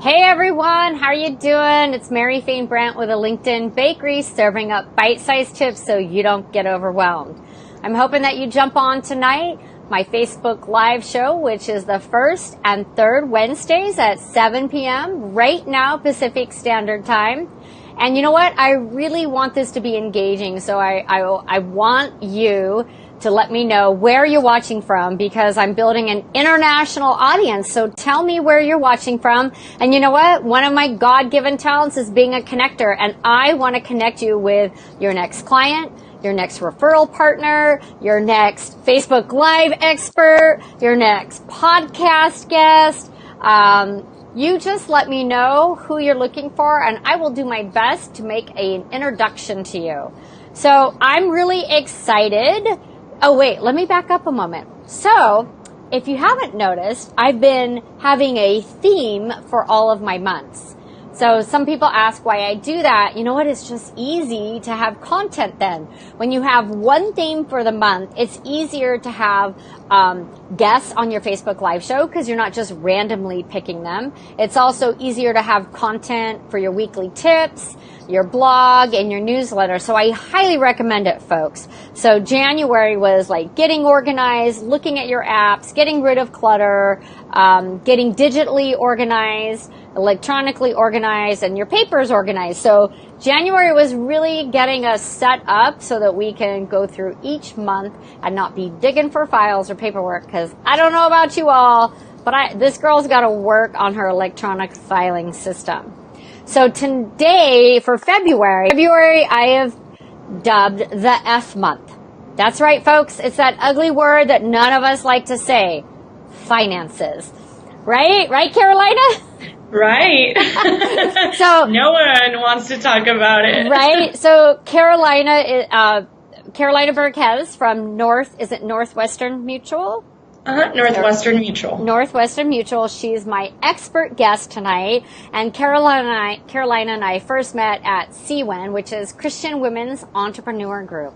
Hey everyone, how are you doing? It's Mary Fain Brandt with a LinkedIn Bakery serving up bite-sized tips so you don't get overwhelmed. I'm hoping that you jump on tonight, my Facebook Live show, which is the first and third Wednesdays at 7 p.m. right now Pacific Standard Time. And you know what? I really want this to be engaging, so I want you to let me know where you're watching from, because I'm building an international audience. So tell me where you're watching from. And you know what? One of my God-given talents is being a connector, and I want to connect you with your next client, your next referral partner, your next Facebook Live expert, your next podcast guest. You just let me know who you're looking for, and I will do my best to make an introduction to you. So I'm really excited. Oh, wait, let me back up a moment. So if you haven't noticed, I've been having a theme for all of my months. So some people ask why I do that. You know what? It's just easy to have content then. When you have one theme for the month, it's easier to have guests on your Facebook Live show because you're not just randomly picking them. It's also easier to have content for your weekly tips, your blog, and your newsletter. So I highly recommend it, folks. So January was like getting organized, looking at your apps, getting rid of clutter, getting digitally organized, electronically organized, and your papers organized. So January was really getting us set up so that we can go through each month and not be digging for files or paperwork, because I don't know about you all, but this girl's got to work on her electronic filing system. So today, for February, I have dubbed the F month. That's right, folks. It's that ugly word that none of us like to say. Finances. Right? Right, Carolina? Right. So no one wants to talk about it. Right. So Carolina Burquez from Northwestern Mutual? Northwestern Mutual. Northwestern Mutual. She's my expert guest tonight. And Carolina and I first met at CWEN, which is Christian Women's Entrepreneur Group.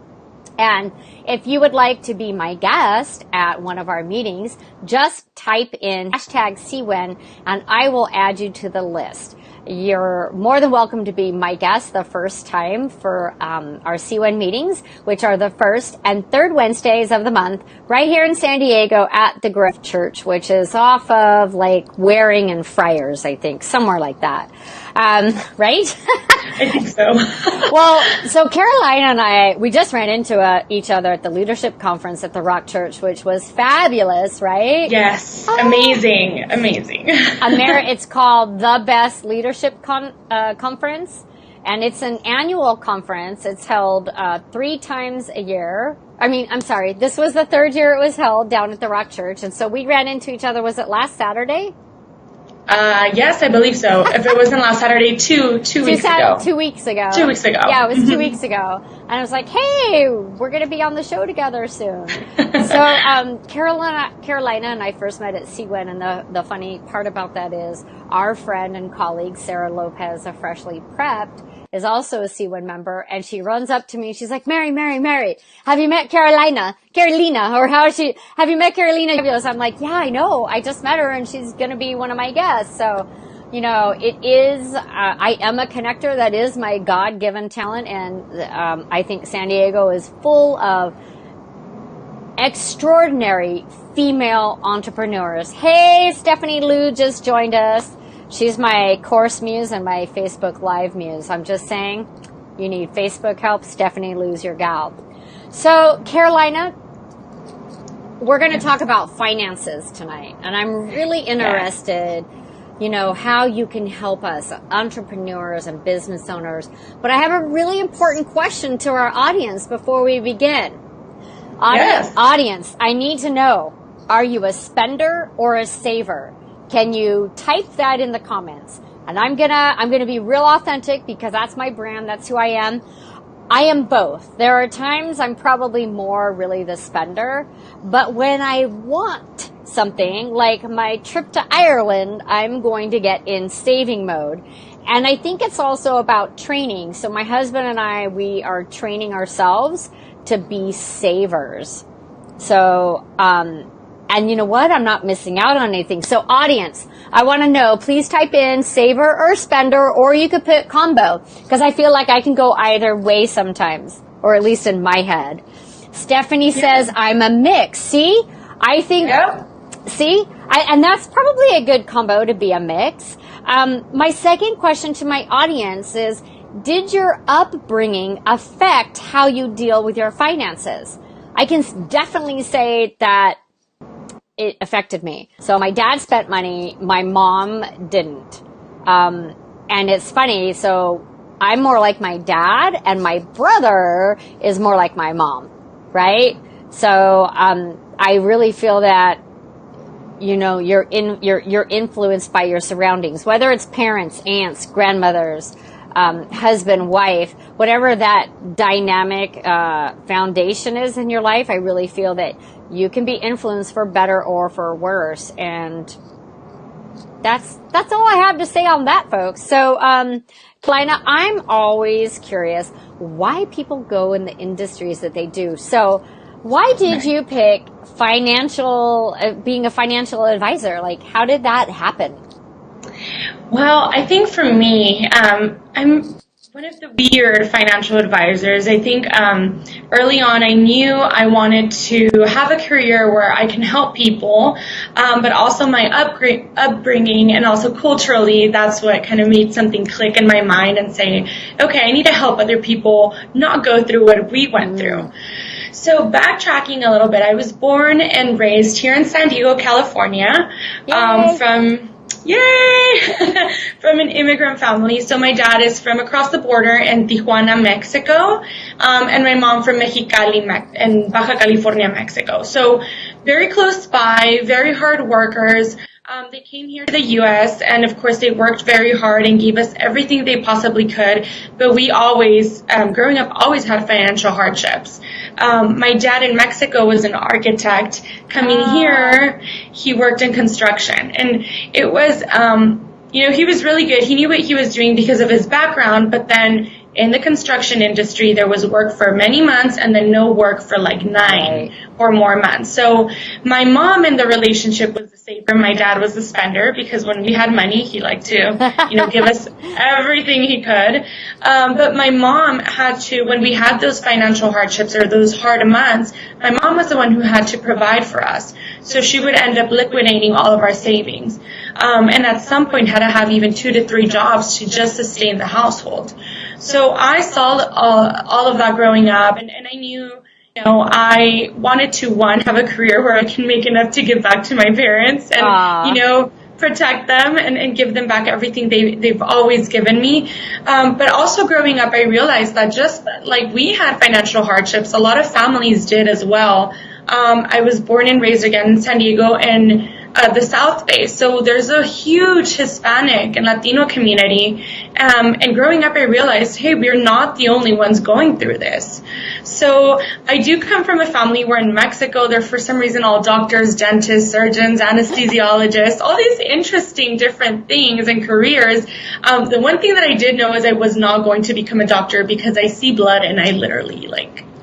And if you would like to be my guest at one of our meetings, just type in #CWEN and I will add you to the list. You're more than welcome to be my guest the first time for our CWEN meetings, which are the first and third Wednesdays of the month, right here in San Diego at the Grove Church, which is off of like Waring and Friars, I think, somewhere like that. Right? I think so. Well, so Carolina and we just ran into each other at the leadership conference at the Rock Church, which was fabulous, right? Yes. Amazing. It's called the Best Leadership Conference, and it's an annual conference. It's held 3 times a year. This was the third year it was held down at the Rock Church, and so we ran into each other. Was it last Saturday? Yes, I believe so. If it wasn't last Saturday, two weeks ago. 2 weeks ago. 2 weeks ago. Yeah, it was 2 weeks ago. And I was like, hey, we're going to be on the show together soon. So Carolina and I first met at CWEN, and the funny part about that is our friend and colleague, Sarah Lopez, of Freshly Prepped, is also a CWEN member, and she runs up to me. She's like, Mary, have you met Carolina? Or have you met Carolina? I'm like, yeah, I know. I just met her, and she's going to be one of my guests. So, you know, I am a connector. That is my God-given talent, and I think San Diego is full of extraordinary female entrepreneurs. Hey, Stephanie Liu just joined us. She's my course muse and my Facebook Live muse. I'm just saying, you need Facebook help, Stephanie Liu's your gal. So, Carolina, we're going to talk about finances tonight. And I'm really interested, you know, how you can help us, entrepreneurs and business owners. But I have a really important question to our audience before we begin. Audience, I need to know, are you a spender or a saver? Can you type that in the comments? And I'm gonna be real authentic because that's my brand. That's who I am. I am both. There are times I'm probably more really the spender, but when I want something like my trip to Ireland, I'm going to get in saving mode. And I think it's also about training. So my husband and we are training ourselves to be savers. So, And you know what? I'm not missing out on anything. So audience, I want to know, please type in saver or spender, or you could put combo, because I feel like I can go either way sometimes, or at least in my head. Stephanie says, I'm a mix. See? I think, and that's probably a good combo to be a mix. My second question to my audience is, did your upbringing affect how you deal with your finances? I can definitely say that it affected me. So my dad spent money, my mom didn't. And it's funny, so I'm more like my dad and my brother is more like my mom, right? So I really feel that, you know, you're influenced by your surroundings, whether it's parents, aunts, grandmothers, husband, wife, whatever that dynamic foundation is in your life. I really feel that you can be influenced for better or for worse, and that's all I have to say on that, folks. So, Carolina, I'm always curious why people go in the industries that they do. So, why did you pick being a financial advisor? Like, how did that happen? Well, I think for me, I'm one of the weird financial advisors. I think early on I knew I wanted to have a career where I can help people, but also my upbringing and also culturally, that's what kind of made something click in my mind and say, okay, I need to help other people not go through what we went through. So backtracking a little bit, I was born and raised here in San Diego, California, from an immigrant family. So my dad is from across the border in Tijuana, Mexico, and my mom from Mexicali in Baja California, Mexico. So very close by, very hard workers. They came here to the U.S. and of course they worked very hard and gave us everything they possibly could. But we always, growing up, always had financial hardships. My dad in Mexico was an architect. Coming here, he worked in construction. And it was, he was really good. He knew what he was doing because of his background, but then in the construction industry, there was work for many months and then no work for like 9 or more months. So my mom in the relationship was the saver. My dad was the spender because when we had money, he liked to, give us everything he could. But my mom had to, when we had those financial hardships or those hard months, my mom was the one who had to provide for us. So she would end up liquidating all of our savings. And at some point had to have even 2 to 3 jobs to just sustain the household. So I saw all of that growing up, and I knew, I wanted to, have a career where I can make enough to give back to my parents and, protect them and give them back everything they've always given me. But also growing up, I realized that just like we had financial hardships, a lot of families did as well. I was born and raised again in San Diego and the South Bay. So there's a huge Hispanic and Latino community. And growing up, I realized, hey, we're not the only ones going through this. So I do come from a family where in Mexico, they're for some reason all doctors, dentists, surgeons, anesthesiologists, all these interesting different things and careers. The one thing that I did know is I was not going to become a doctor because I see blood and I literally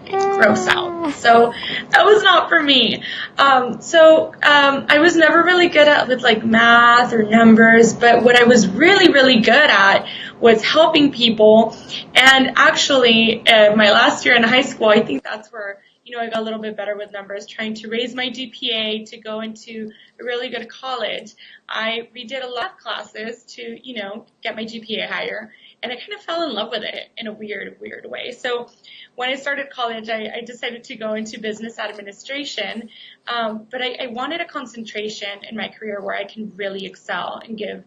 gross out. So that was not for me. I was never really good at with math or numbers, but what I was really, really good at was helping people. And actually, my last year in high school, I think that's where, I got a little bit better with numbers, trying to raise my GPA to go into a really good college. We did a lot of classes to, get my GPA higher. And I kind of fell in love with it in a weird way. So when I started college, I decided to go into business administration. But I wanted a concentration in my career where I can really excel and give,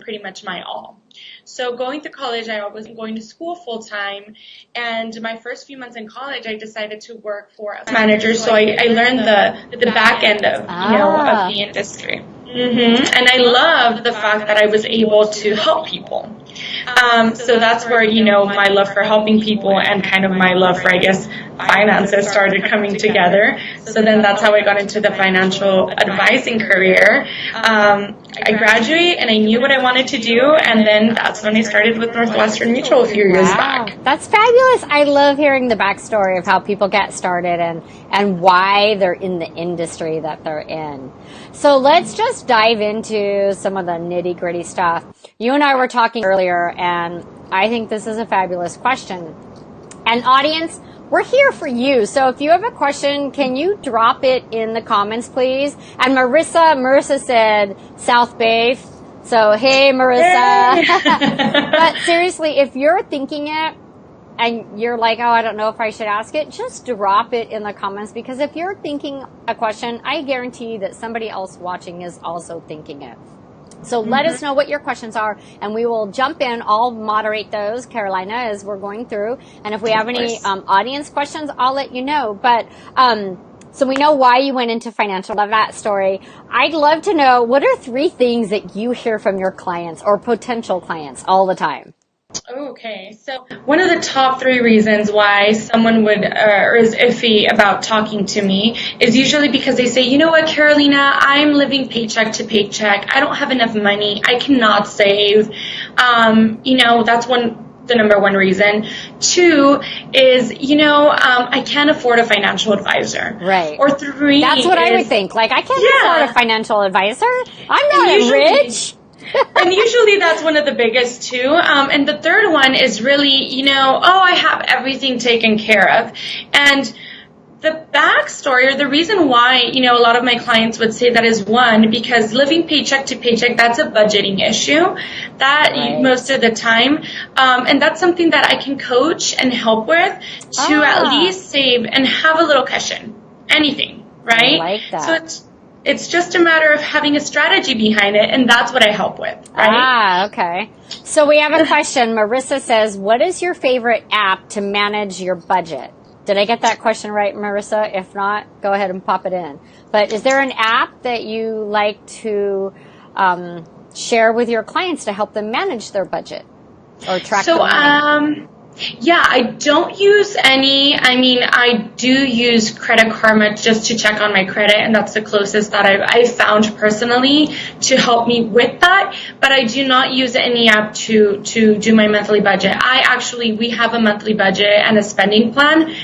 pretty much my all. So going through college, I wasn't going to school full time. And my first few months in college, I decided to work for a manager. So I learned the back end of, of the industry. And I loved the fact that I was able to help people. So that's where, my love for helping people and kind of my love for, I guess, finances started coming together. So then that's how I got into the financial advising career. I graduate and I knew what I wanted to do, and then that's when I started with Northwestern Mutual a few years back. That's fabulous. I love hearing the backstory of how people get started and why they're in the industry that they're in. So let's just dive into some of the nitty gritty stuff. You and I were talking earlier, and I think this is a fabulous question. And audience, we're here for you. So if you have a question, can you drop it in the comments, please? And Marissa said South Bay. So, hey, Marissa. But seriously, if you're thinking it and you're like, oh, I don't know if I should ask it, just drop it in the comments, because if you're thinking a question, I guarantee you that somebody else watching is also thinking it. So let us know what your questions are, and we will jump in. I'll moderate those, Carolina, as we're going through. And if we have any audience questions, I'll let you know. But so we know why you went into financial. Love that story. I'd love to know, what are 3 things that you hear from your clients or potential clients all the time? Okay, so one of the top 3 reasons why someone would or is iffy about talking to me is usually because they say, you know what, Carolina, I'm living paycheck to paycheck. I don't have enough money. I cannot save. That's the number 1 reason. 2 is, I can't afford a financial advisor. Right. Or 3 That's what I would think. Like, I can't afford a financial advisor. I'm not rich. And usually that's one of the biggest too. And the third one is really, I have everything taken care of. And the backstory, or the reason why, a lot of my clients would say that is, one, because living paycheck to paycheck, that's a budgeting issue most of the time. And that's something that I can coach and help with to at least save and have a little cushion. Anything, right? I like that. So it's just a matter of having a strategy behind it, and that's what I help with, right? Okay. So we have a question. Marissa says, what is your favorite app to manage your budget? Did I get that question right, Marissa? If not, go ahead and pop it in. But is there an app that you like to share with your clients to help them manage their budget or track their money? Yeah, I don't use any. I do use Credit Karma just to check on my credit, and that's the closest that I've found personally to help me with that. But I do not use any app to do my monthly budget. We have a monthly budget and a spending plan.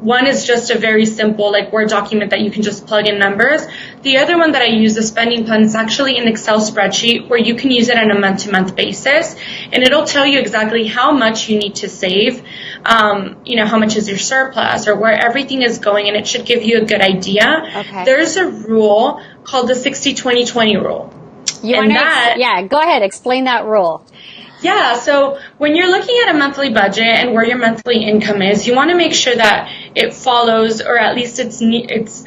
One is just a very simple, Word document that you can just plug in numbers. The other one that I use, the spending plan, is actually an Excel spreadsheet where you can use it on a month-to-month basis, and it'll tell you exactly how much you need to save, how much is your surplus, or where everything is going, and it should give you a good idea. Okay. There's a rule called the 60-20-20 rule. Go ahead, explain that rule. Yeah, so when you're looking at a monthly budget and where your monthly income is, you want to make sure that it follows, or at least it's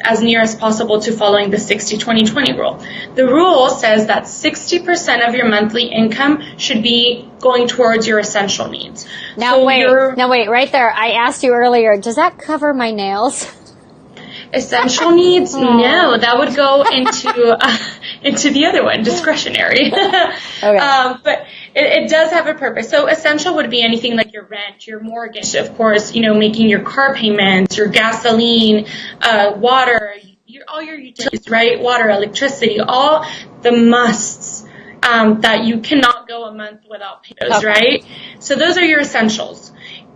as near as possible to following the 60-20-20 rule. The rule says that 60% of your monthly income should be going towards your essential needs. Now wait, right there. I asked you earlier, does that cover my nails? Essential needs? No, that would go into the other one, discretionary. Okay. But it does have a purpose. So essential would be anything like your rent, your mortgage, of course, making your car payments, your gasoline, water, all your utilities, right? Water, electricity, all the musts that you cannot go a month without paying those, right? So those are your essentials.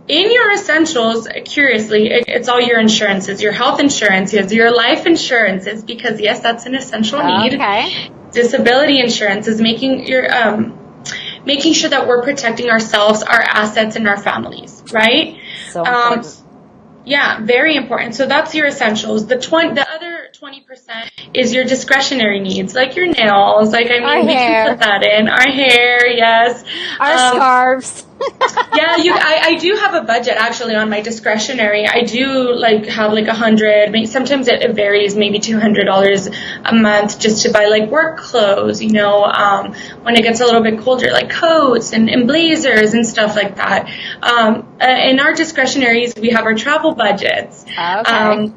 In your essentials, curiously, it's all your insurances, your health insurances, your life insurances, because yes, that's an essential need. Okay. Disability insurance is making sure that we're protecting ourselves, our assets, and our families, right? So important. Yeah, very important. So that's your essentials. The other 20% is your discretionary needs, like your nails. We can put that in. Our hair, yes. Our scarves. Yeah, I do have a budget actually on my discretionary. I do have $100. Sometimes it varies, maybe $200 a month just to buy work clothes. When it gets a little bit colder, like coats and blazers and stuff like that. In our discretionaries, we have our travel budgets. Okay.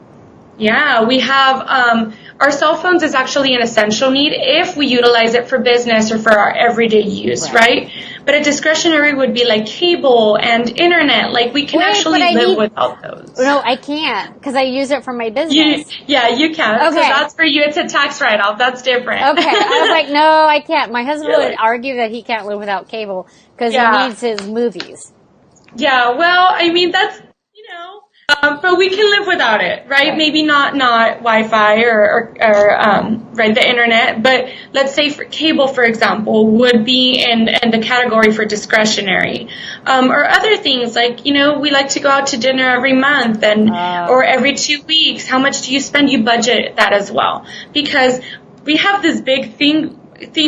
Yeah, we have our cell phones is actually an essential need if we utilize it for business or for our everyday use, right? But a discretionary would be like cable and internet. Like we can actually live without those. No, I can't because I use it for my business. You can. Okay. So that's for you. It's a tax write-off. That's different. Okay. I was like, no, I can't. My husband would argue that he can't live without cable because he needs his movies. Yeah. Well, I mean, that's, but we can live without it, right? Maybe not Wi-Fi or right, the internet, but let's say for cable, for example, would be in the category for discretionary. Or other things like, we like to go out to dinner every month or every 2 weeks. How much do you spend? You budget that as well. Because we have this big theme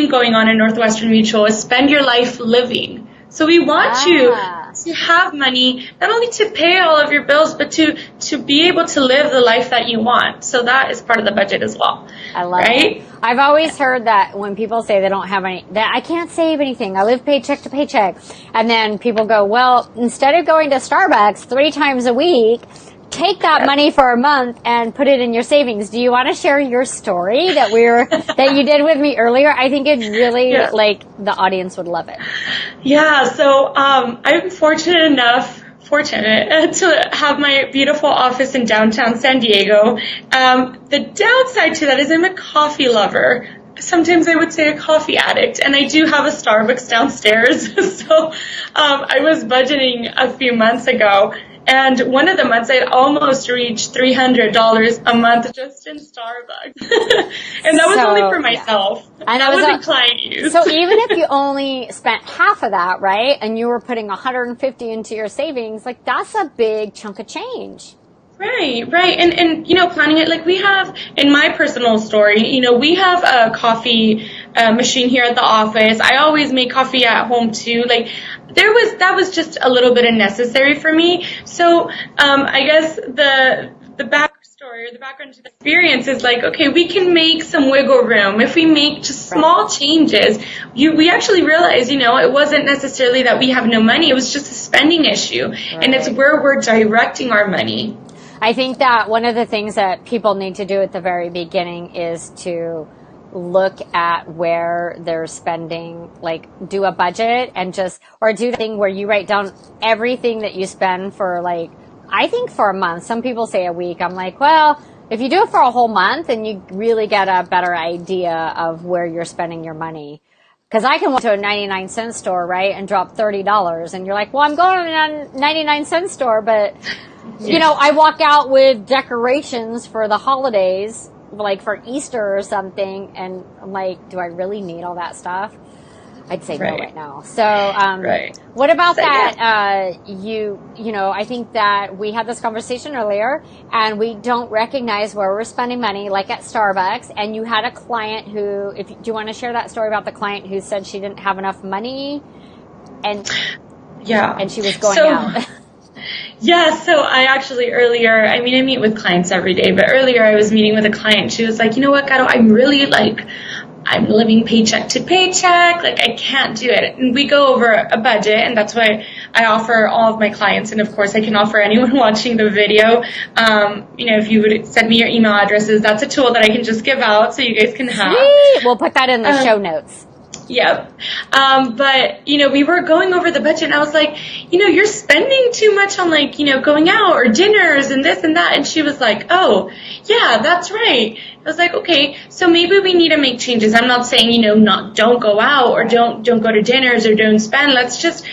going on in Northwestern Mutual is spend your life living. So we want you to have money, not only to pay all of your bills, but to be able to live the life that you want. So that is part of the budget as well. I love it. I've always heard that when people say they don't have that I can't save anything. I live paycheck to paycheck. And then people go, well, instead of going to Starbucks 3 times a week, take that money for a month and put it in your savings. Do you want to share your story that you did with me earlier? I think it really, the audience would love it. Yeah. So, I'm fortunate to have my beautiful office in downtown San Diego. The downside to that is I'm a coffee lover. Sometimes I would say a coffee addict, and I do have a Starbucks downstairs. So, I was budgeting a few months ago. And one of the months I almost reached $300 a month just in Starbucks. And that was only for myself. And that wasn't client use. So even if you only spent half of that, right, and you were putting $150 into your savings, like that's a big chunk of change. Right. And planning it, like we have, in my personal story, we have a coffee machine here at the office. I always make coffee at home too. Like that was just a little bit unnecessary for me. So, I guess the backstory or the background to the experience is like, okay, we can make some wiggle room. If we make just small changes, we actually realize, it wasn't necessarily that we have no money. It was just a spending issue. Right. And it's where we're directing our money. I think that one of the things that people need to do at the very beginning is to look at where they're spending, like do a budget and or do the thing where you write down everything that you spend for I think for a month. Some people say a week. I'm like, well, if you do it for a whole month and you really get a better idea of where you're spending your money. Because I can walk to a 99-cent store, right, and drop $30. And you're like, well, I'm going to a 99-cent store, but, I walk out with decorations for the holidays, like for Easter or something, and I'm like, do I really need all that stuff? I'd say no right now. So, what about that? I think that we had this conversation earlier and we don't recognize where we're spending money, like at Starbucks. And you had a client do you want to share that story about the client who said she didn't have enough money and she was going out? Yeah, so I actually earlier, I meet with clients every day, but earlier I was meeting with a client. She was like, you know what, Caro, I'm really I'm living paycheck to paycheck. I can't do it. And we go over a budget, and that's why I offer all of my clients. And of course, I can offer anyone watching the video. If you would send me your email addresses, that's a tool that I can just give out so you guys can have. Sweet. We'll put that in the show notes. Yep. But, we were going over the budget and I was like, you're spending too much on going out or dinners and this and that. And she was like, oh, yeah, that's right. I was like, okay, so maybe we need to make changes. I'm not saying, don't go out or don't go to dinners or don't spend. Let's just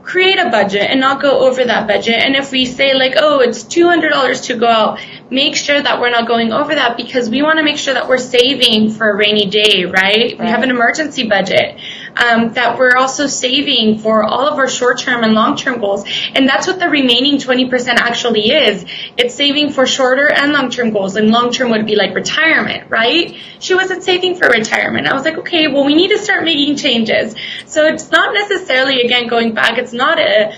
create a budget and not go over that budget. And if we say it's $200 to go out, make sure that we're not going over that because we want to make sure that we're saving for a rainy day, right? We have an emergency budget, that we're also saving for all of our short-term and long-term goals. And that's what the remaining 20% actually is. It's saving for shorter and long-term goals. And long-term would be like retirement, right? She wasn't saving for retirement. I was like, okay, well, we need to start making changes. So it's not necessarily, again, going back, it's not a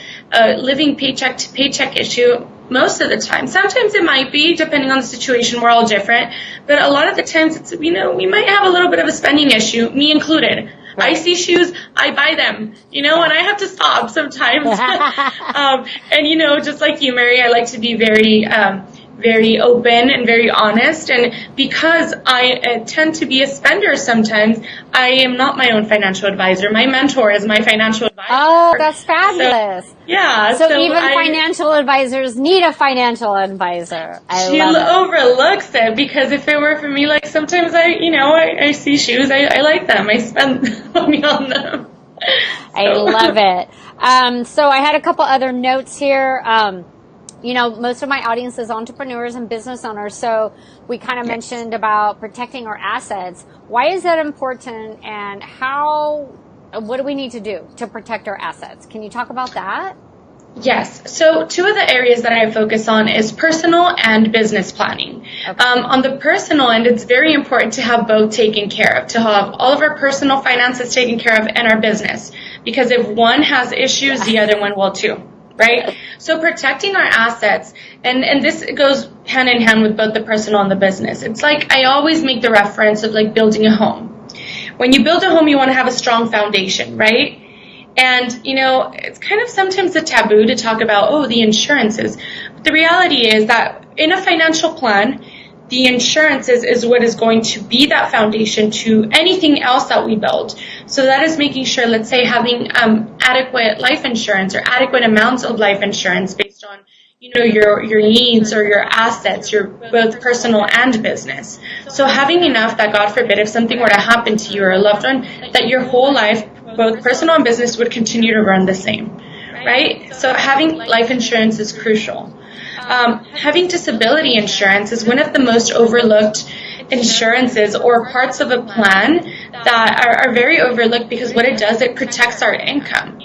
living paycheck to paycheck issue most of the time. Sometimes it might be, depending on the situation. We're all different. But a lot of the times, it's, we might have a little bit of a spending issue, me included. I see shoes, I buy them, and I have to stop sometimes. And, just like you, Mary, I like to be very very open and very honest. And because I tend to be a spender sometimes, I am not my own financial advisor. My mentor is my financial advisor. Oh, that's fabulous. So, yeah. So even financial advisors need a financial advisor. She overlooks it, because if it were for me, like sometimes I see shoes, I like them. I spend money on them. I love it. So I had a couple other notes here. Most of my audience is entrepreneurs and business owners. So we kind of mentioned about protecting our assets. Why is that important, and what do we need to do to protect our assets? Can you talk about that? Yes. So two of the areas that I focus on is personal and business planning. Okay. On the personal end, it's very important to have both taken care of, to have all of our personal finances taken care of and our business. Because if one has issues, the other one will too. Right? So protecting our assets, and this goes hand in hand with both the personal and the business. It's like I always make the reference of like building a home. When you build a home, you want to have a strong foundation, right? And, it's kind of sometimes a taboo to talk about, the insurances. But the reality is that in a financial plan, the insurances is what is going to be that foundation to anything else that we build. So that is making sure, let's say, having adequate life insurance or adequate amounts of life insurance based on, your needs or your assets, your both personal and business. So having enough that, God forbid, if something were to happen to you or a loved one, that your whole life, both personal and business, would continue to run the same, right? So having life insurance is crucial. Having disability insurance is one of the most overlooked insurances or parts of a plan that are very overlooked, because what it does, it protects our income.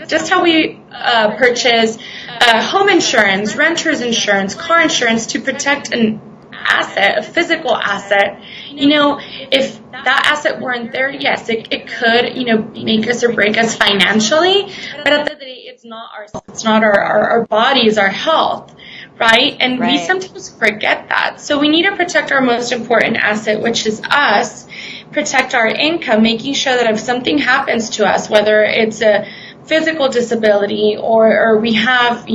Just how we purchase home insurance, renter's insurance, car insurance to protect an asset, a physical asset. If that asset weren't there, yes, it could, make us or break us financially. But at the end of the day, it's not our bodies, our health. Right? And we sometimes forget that. So we need to protect our most important asset, which is us, protect our income, making sure that if something happens to us, whether it's a physical disability or we have,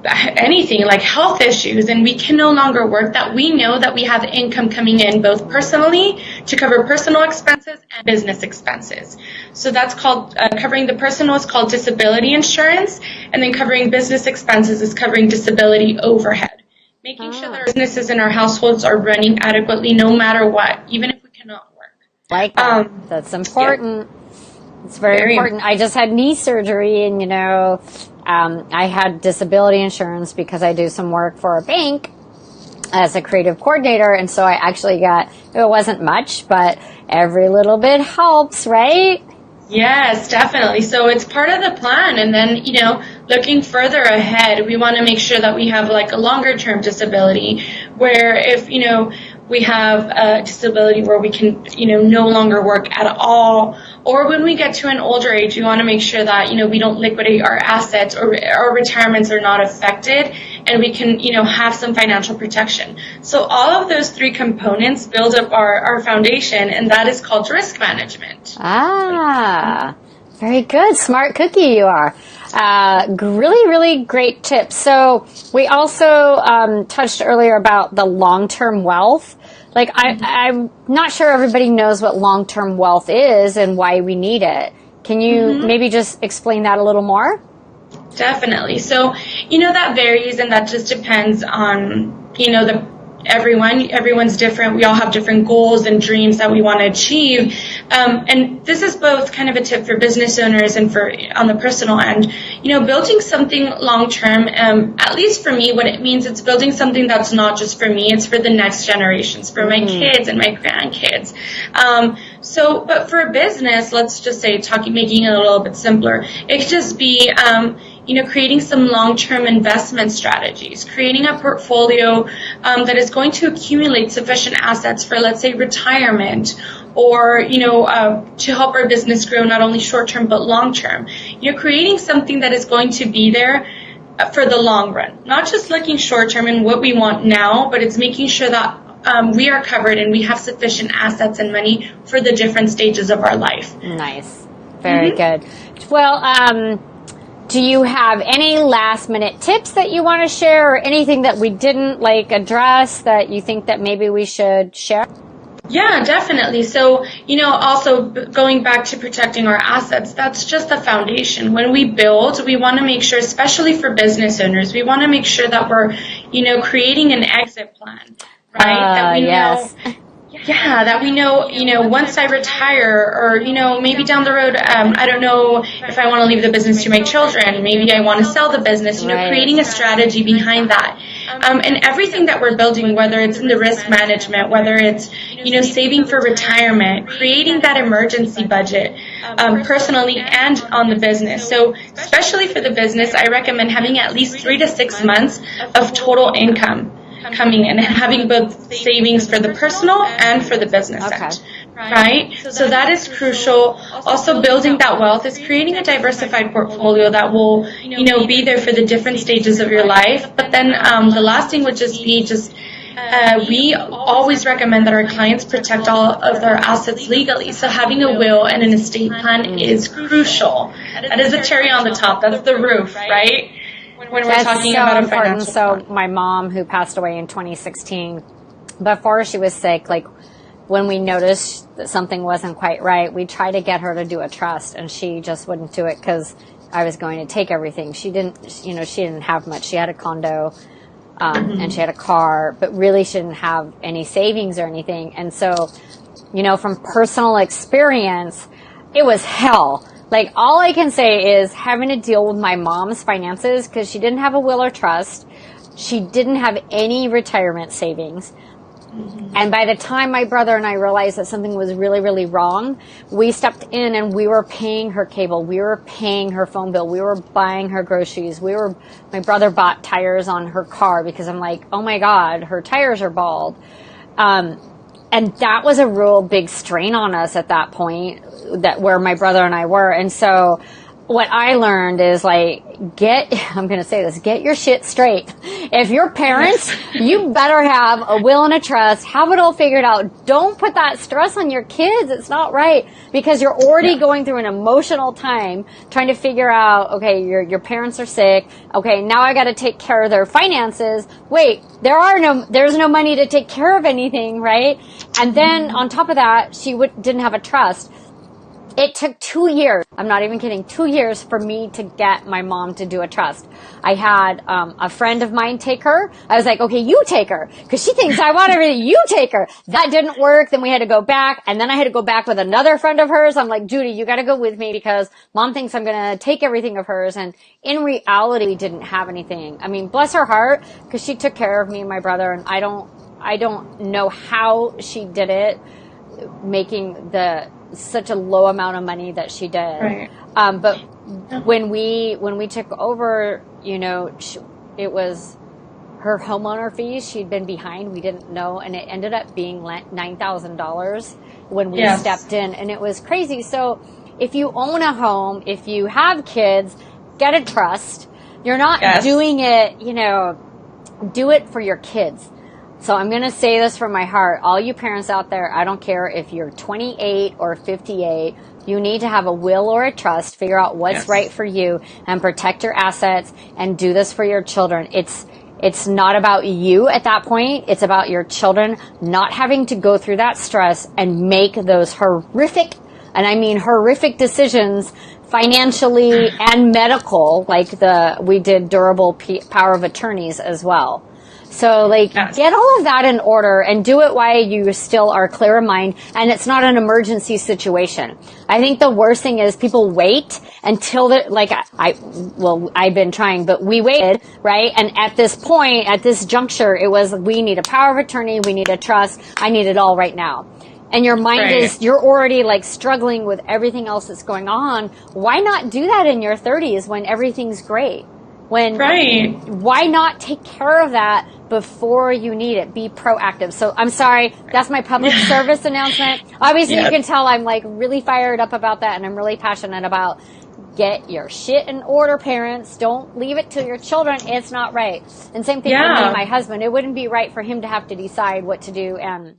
anything like health issues and we can no longer work, that we know that we have income coming in both personally to cover personal expenses and business expenses. So that's called covering the personal is called disability insurance, and then covering business expenses is covering disability overhead, making sure that our businesses and our households are running adequately no matter what, even if we cannot work. Like that. That's important. Yeah. It's very important. I just had knee surgery, and I had disability insurance because I do some work for a bank as a creative coordinator, and so I actually got, it wasn't much, but every little bit helps, right? Yes, definitely. So it's part of the plan, and then, looking further ahead, we want to make sure that we have like a longer term disability where if, we have a disability where we can, no longer work at all, or when we get to an older age, we want to make sure that, we don't liquidate our assets or our retirements are not affected, and we can, have some financial protection. So all of those three components build up our foundation, and that is called risk management. Very good. Smart cookie you are. Really, really great tips. So we also touched earlier about the long-term wealth. Like, I'm not sure everybody knows what long-term wealth is and why we need it. Can you maybe just explain that a little more? Definitely. So, that varies, and that just depends on, everyone's different. We all have different goals and dreams that we want to achieve. And this is both kind of a tip for business owners and for on the personal end. Building something long term, at least for me, what it means, it's building something that's not just for me, it's for the next generations, for my kids and my grandkids. But for a business, let's just say making it a little bit simpler, it could just be, creating some long-term investment strategies, creating a portfolio that is going to accumulate sufficient assets for, let's say, retirement, or, to help our business grow not only short-term but long-term. Creating something that is going to be there for the long run, not just looking short-term and what we want now, but it's making sure that we are covered and we have sufficient assets and money for the different stages of our life. Nice. Very good. Well, do you have any last minute tips that you want to share, or anything that we didn't address that you think that maybe we should share? Yeah, definitely. So, also going back to protecting our assets, that's just the foundation. When we build, we want to make sure, especially for business owners, we want to make sure that we're, creating an exit plan, right? That we yes. know. Yeah, that we know, once I retire, or, maybe down the road, I don't know if I want to leave the business to my children. Maybe I want to sell the business, creating a strategy behind that. And everything that we're building, whether it's in the risk management, whether it's, saving for retirement, creating that emergency budget, personally and on the business. So especially for the business, I recommend having at least 3 to 6 months of total income coming in, and having both savings for the personal and for the business end, right? So that is crucial. Also, building that wealth is creating a diversified portfolio that will, be there for the different stages of your life. But then the last thing would just be we always recommend that our clients protect all of their assets legally. So having a will and an estate plan is crucial. That is the cherry on the top. That's the roof, right? When we're talking about a financial plan. So my mom, who passed away in 2016, before she was sick, when we noticed that something wasn't quite right, we tried to get her to do a trust, and she just wouldn't do it because I was going to take everything. She didn't have much. She had a condo, and she had a car, but really she didn't have any savings or anything. And so, from personal experience, it was hell. All I can say is having to deal with my mom's finances, because she didn't have a will or trust. She didn't have any retirement savings. And by the time my brother and I realized that something was really, really wrong, we stepped in and we were paying her cable. We were paying her phone bill. We were buying her groceries. My brother bought tires on her car, because I'm like, oh my God, her tires are bald. And that was a real big strain on us at that point, where my brother and I were. And so what I learned is I'm going to say this, get your shit straight. If you're parents, you better have a will and a trust, have it all figured out. Don't put that stress on your kids. It's not right, because you're already going through an emotional time trying to figure out, okay, your parents are sick. Okay, now I got to take care of their finances. Wait, there's no money to take care of anything, right? And then on top of that, she didn't have a trust. It took 2 years, I'm not even kidding, 2 years for me to get my mom to do a trust. I had a friend of mine take her. I was like, okay, you take her, because she thinks I want everything. You take her. That didn't work. Then we had to go back, and then I had to go back with another friend of hers. I'm like, Judy, you got to go with me, because mom thinks I'm going to take everything of hers. And in reality, we didn't have anything. I mean, bless her heart, because she took care of me and my brother, and I don't know how she did it, making such a low amount of money that she did. Right. But when we took over, it was her homeowner fees. She'd been behind. We didn't know. And it ended up being $9,000 when we stepped in. And it was crazy. So if you own a home, if you have kids, get a trust. You're not doing it, do it for your kids. So I'm going to say this from my heart. All you parents out there, I don't care if you're 28 or 58, you need to have a will or a trust, figure out what's right for you, and protect your assets, and do this for your children. It's not about you at that point. It's about your children not having to go through that stress and make those horrific, and I mean horrific decisions, financially and medical, we did durable power of attorneys as well. So get all of that in order and do it while you still are clear of mind and it's not an emergency situation. I think the worst thing is people wait until I've been trying, but we waited, right? And at this point, at this juncture, it was, we need a power of attorney, we need a trust, I need it all right now. And your mind you're already struggling with everything else that's going on. Why not do that in your 30s when everything's great? Why not take care of that before you need it? Be proactive. So I'm sorry, that's my public service announcement. Obviously, you can tell I'm really fired up about that, and I'm really passionate about get your shit in order, parents. Don't leave it to your children. It's not right. And same thing for me and my husband. It wouldn't be right for him to have to decide what to do. And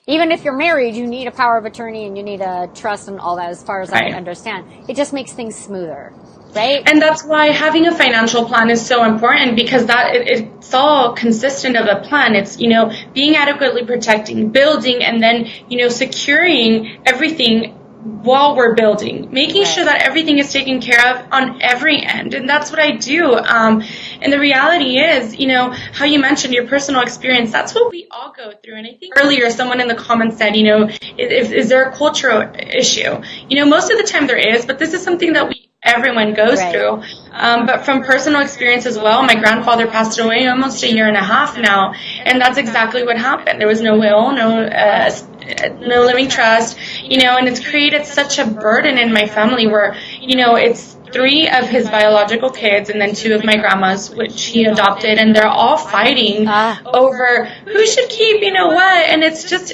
Even if you're married, you need a power of attorney and you need a trust and all that, as far as I understand. It just makes things smoother, right? And that's why having a financial plan is so important, because it's all consistent of a plan. It's, being adequately protecting, building, and then, securing everything while we're building, making sure that everything is taken care of on every end. And that's what I do. And the reality is, how you mentioned your personal experience, that's what we all go through. And I think earlier someone in the comments said, is there a cultural issue? Most of the time there is, but this is something that everyone goes through. But from personal experience as well, my grandfather passed away almost a year and a half now, and that's exactly what happened. There was no will, no living trust, and it's created such a burden in my family where, it's 3 of his biological kids and then 2 of my grandma's, which he adopted, and they're all fighting over who should keep, what, and it's just,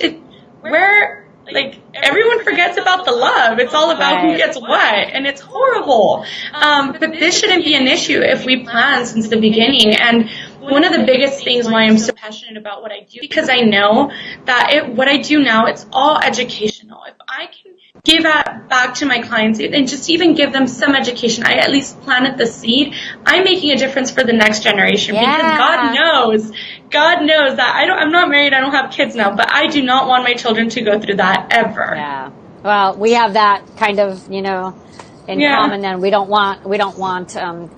everyone forgets about the love. It's all about who gets what, and it's horrible. But this shouldn't be an issue if we plan since the beginning. And one of the biggest things why I'm so passionate about what I do, because I know that what I do now, it's all educational. If I can give that back to my clients and just even give them some education, I at least planted the seed, I'm making a difference for the next generation. Because God knows that I'm not married, I don't have kids now, but I do not want my children to go through that ever. Yeah. Well, we have that kind of, in common, and we don't want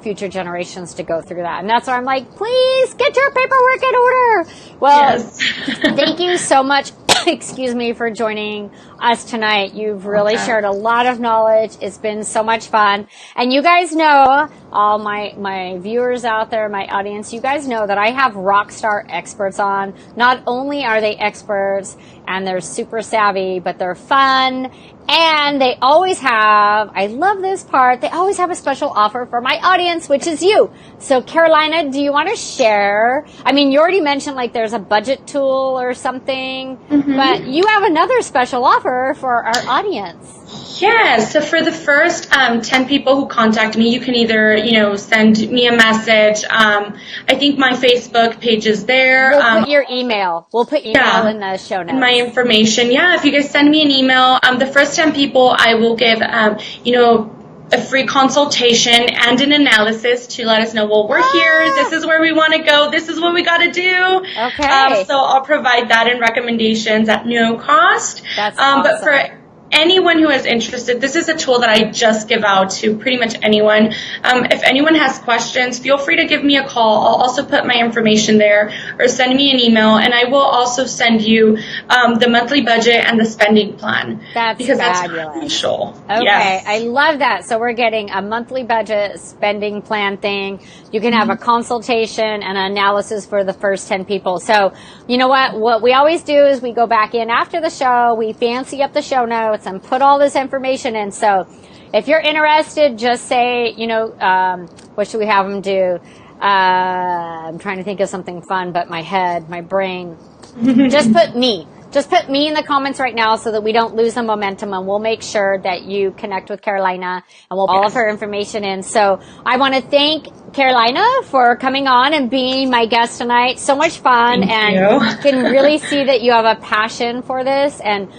future generations to go through that. And that's why I'm like, please get your paperwork in order. Well, thank you so much, excuse me, for joining us tonight. You've really shared a lot of knowledge. It's been so much fun. And you guys know, all my viewers out there, my audience, you guys know that I have rock star experts on. Not only are they experts and they're super savvy, but they're fun. And they always have, I love this part, they always have a special offer for my audience, which is you. So Carolina, do you want to share? I mean, you already mentioned there's a budget tool or something, but you have another special offer for our audience. Yeah, so for the first 10 people who contact me, you can either, send me a message. I think my Facebook page is there. We'll put your email. We'll put email in the show notes. My information. Yeah, if you guys send me an email, the first 10 people, I will give, a free consultation and an analysis to let us know, well, we're here, this is where we want to go, this is what we got to do. Okay. So I'll provide that and recommendations at no cost. That's awesome. But for anyone who is interested, this is a tool that I just give out to pretty much anyone. If anyone has questions, feel free to give me a call. I'll also put my information there, or send me an email, and I will also send you the monthly budget and the spending plan. That's fabulous. Crucial. Okay, yes. I love that. So we're getting a monthly budget spending plan thing. You can have a consultation and an analysis for the first 10 people. So you know what we always do is we go back in after the show, we fancy up the show notes and put all this information in. So if you're interested, just say, what should we have them do? I'm trying to think of something fun, but my brain, just put me. Just put me in the comments right now so that we don't lose the momentum, and we'll make sure that you connect with Carolina, and we'll put all of her information in. So I want to thank Carolina for coming on and being my guest tonight. So much fun. Thank you. Can really see that you have a passion for this. And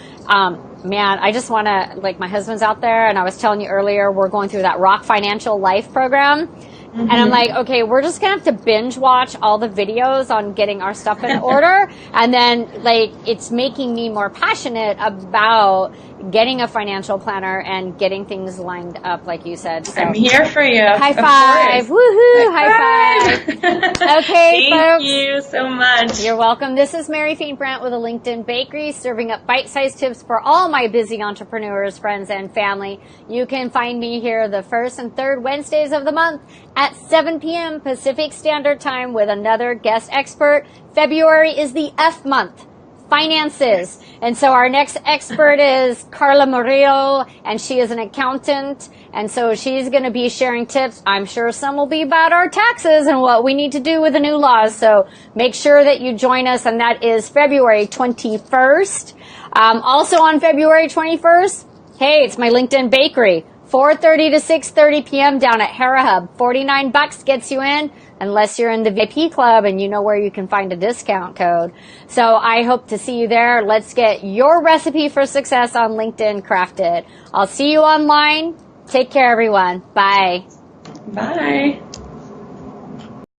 man, I just want to, my husband's out there, and I was telling you earlier, we're going through that Rock Financial Life program. And I'm like, okay, we're just going to have to binge watch all the videos on getting our stuff in order. And then, it's making me more passionate about getting a financial planner and getting things lined up, like you said. So, I'm here for you. High five. Woohoo. High five. Okay, Thank you so much. You're welcome. This is Mary Fain Brandt with a LinkedIn Bakery, serving up bite-sized tips for all my busy entrepreneurs, friends, and family. You can find me here the first and third Wednesdays of the month at 7 p.m. Pacific Standard Time with another guest expert. February is the F month. Finances. And so our next expert is Carla Murillo, and she is an accountant. And so she's going to be sharing tips. I'm sure some will be about our taxes and what we need to do with the new laws. So make sure that you join us, and that is February 21st. Also on February 21st, hey, it's my LinkedIn Bakery. 4:30 to 6:30 p.m. down at Hera Hub. $49 gets you in, unless you're in the VIP club and you know where you can find a discount code. So I hope to see you there. Let's get your recipe for success on LinkedIn crafted. I'll see you online. Take care, everyone. Bye. Bye.